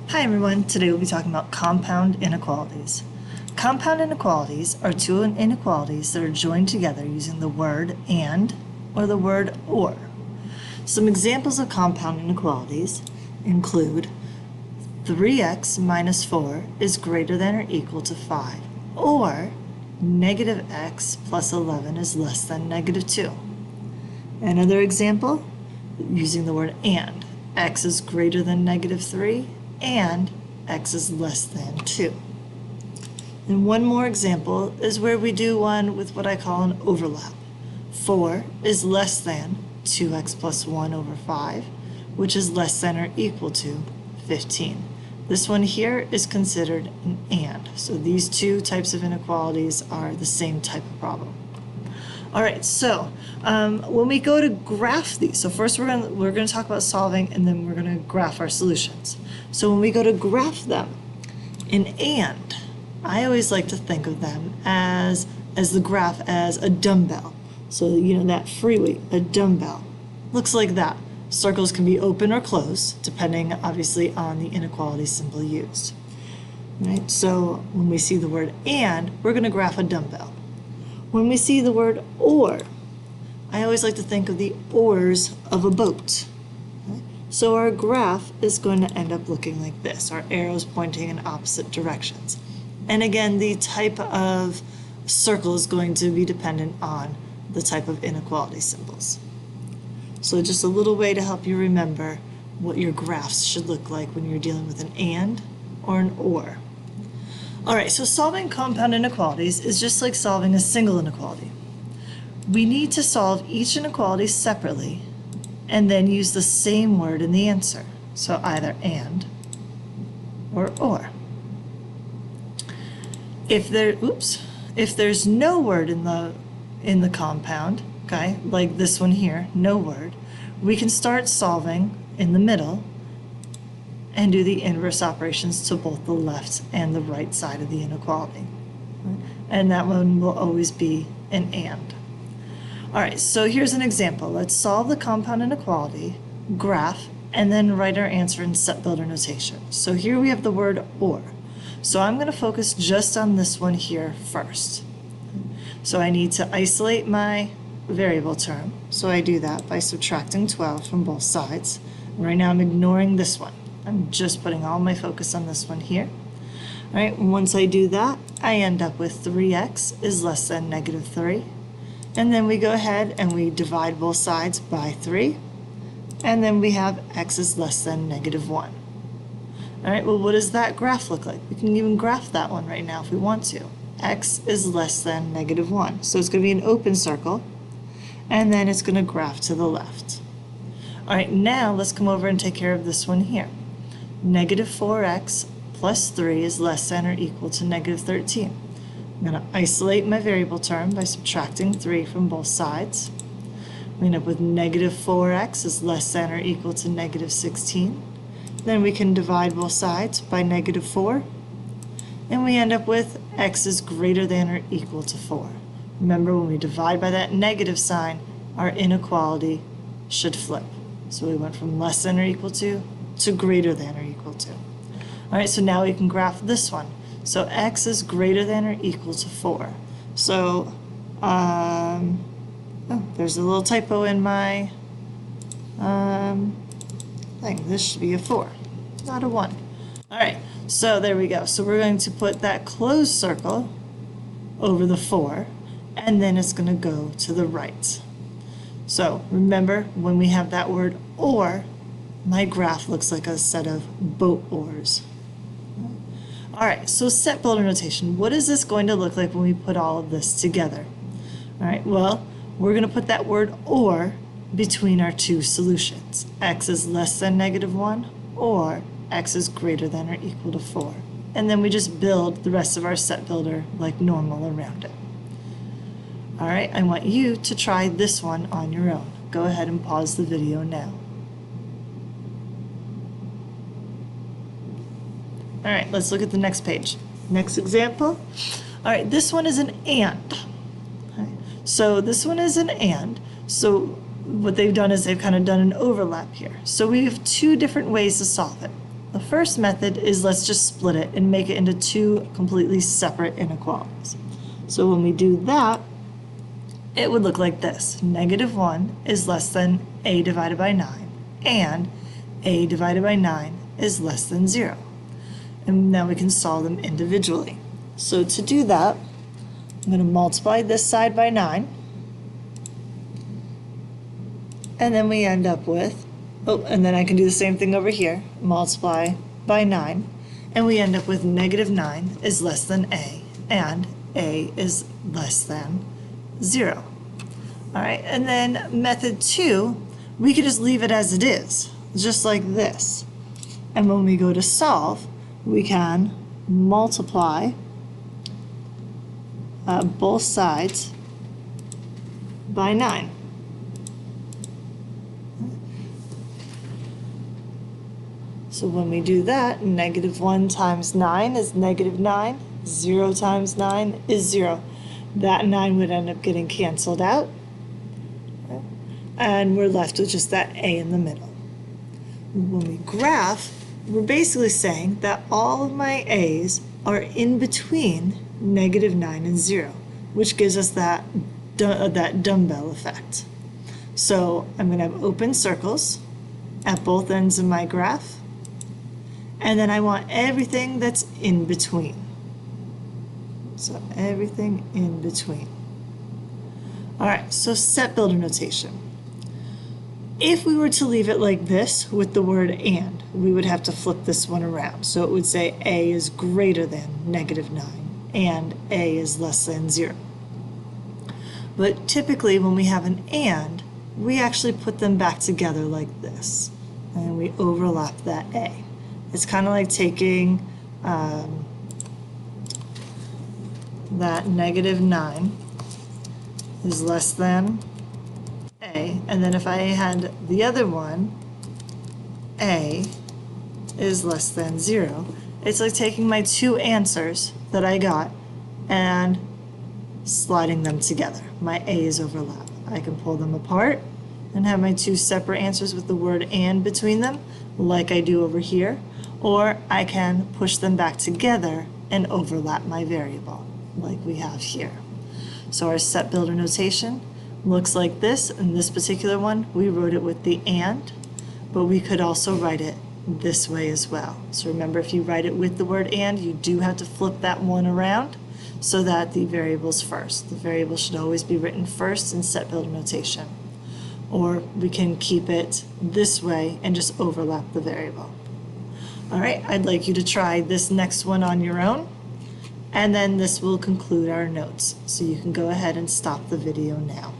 Hi everyone, today we'll be talking about compound inequalities. Compound inequalities are two inequalities that are joined together using the word and or the word or. Some examples of compound inequalities include 3x minus 4 is greater than or equal to 5, or negative x plus 11 is less than negative 2. Another example, using the word and, x is greater than negative 3, and x is less than 2. And one more example is where we do one with what I call an overlap. 4 is less than 2x plus 1 over 5, which is less than or equal to 15. This one here is considered an and. So these two types of inequalities are the same type of problem. All right, so when we go to graph these, so first we're going to talk about solving, and then we're going to graph our solutions. So when we go to graph them in and, I always like to think of them as the graph as a dumbbell. So that free weight, a dumbbell, looks like that. Circles can be open or closed, depending obviously on the inequality symbol used. Right? So when we see the word and, we're going to graph a dumbbell. When we see the word or, I always like to think of the oars of a boat. Okay? So our graph is going to end up looking like this, our arrows pointing in opposite directions. And again, the type of circle is going to be dependent on the type of inequality symbols. So just a little way to help you remember what your graphs should look like when you're dealing with an and or an or. All right, so solving compound inequalities is just like solving a single inequality. We need to solve each inequality separately and then use the same word in the answer. So either and or. If there's no word in the compound, okay, like this one here, no word, we can start solving in the middle and do the inverse operations to both the left and the right side of the inequality. And that one will always be an and. All right, so here's an example. Let's solve the compound inequality, graph, and then write our answer in set builder notation. So here we have the word or. So I'm going to focus just on this one here first. So I need to isolate my variable term. So I do that by subtracting 12 from both sides. Right now I'm ignoring this one. I'm just putting all my focus on this one here. All right, once I do that, I end up with 3x is less than negative 3. And then we go ahead and we divide both sides by 3. And then we have x is less than negative 1. All right, well, what does that graph look like? We can even graph that one right now if we want to. X is less than negative 1. So it's going to be an open circle, and then it's going to graph to the left. All right, now let's come over and take care of this one here. Negative 4x plus 3 is less than or equal to negative 13. I'm going to isolate my variable term by subtracting 3 from both sides. We end up with negative 4x is less than or equal to negative 16. Then we can divide both sides by negative 4. And we end up with x is greater than or equal to 4. Remember, when we divide by that negative sign, our inequality should flip. So we went from less than or equal to greater than or equal to. All right, so now we can graph this one. So x is greater than or equal to 4. So, there's a little typo in my thing. This should be a 4, not a 1. All right, so there we go. So we're going to put that closed circle over the 4, and then it's going to go to the right. So remember, when we have that word or, my graph looks like a set of boat oars. All right, so set builder notation. What is this going to look like when we put all of this together? All right, well, we're going to put that word or between our two solutions. X is less than negative 1, or x is greater than or equal to 4. And then we just build the rest of our set builder like normal around it. All right, I want you to try this one on your own. Go ahead and pause the video now. All right, let's look at the next page. Next example. All right, this one is an and. Okay. So this one is an and. So what they've done is they've kind of done an overlap here. So we have two different ways to solve it. The first method is let's just split it and make it into two completely separate inequalities. So when we do that, it would look like this. -1 is less than a divided by 9, and a divided by 9 is less than 0. And now we can solve them individually. So to do that, I'm going to multiply this side by 9, and then we end up with, oh, and then I can do the same thing over here, multiply by 9, and we end up with -9 is less than a, and a is less than 0. All right, and then method 2, we could just leave it as it is, just like this. And when we go to solve, we can multiply both sides by 9. So when we do that, -1 times 9 is -9, 0 times 9 is 0. That 9 would end up getting canceled out, and we're left with just that a in the middle. When we graph, we're basically saying that all of my a's are in between -9 and 0, which gives us that dumbbell effect. So I'm going to have open circles at both ends of my graph, and then I want everything that's in between. So everything in between. All right, so set builder notation. If we were to leave it like this with the word and, we would have to flip this one around. So it would say a is greater than -9 and a is less than 0. But typically when we have an and, we actually put them back together like this, and we overlap that a. It's kind of like taking that -9 is less than a, and then if I had the other one, a is less than 0, it's like taking my two answers that I got and sliding them together. My a's overlap. I can pull them apart and have my two separate answers with the word and between them, like I do over here, or I can push them back together and overlap my variable, like we have here. So our set builder notation looks like this. In this particular one, we wrote it with the and, but we could also write it this way as well. So remember, if you write it with the word and, you do have to flip that one around so that the variable's first. The variable should always be written first in set builder notation. Or we can keep it this way and just overlap the variable. All right, I'd like you to try this next one on your own, and then this will conclude our notes. So you can go ahead and stop the video now.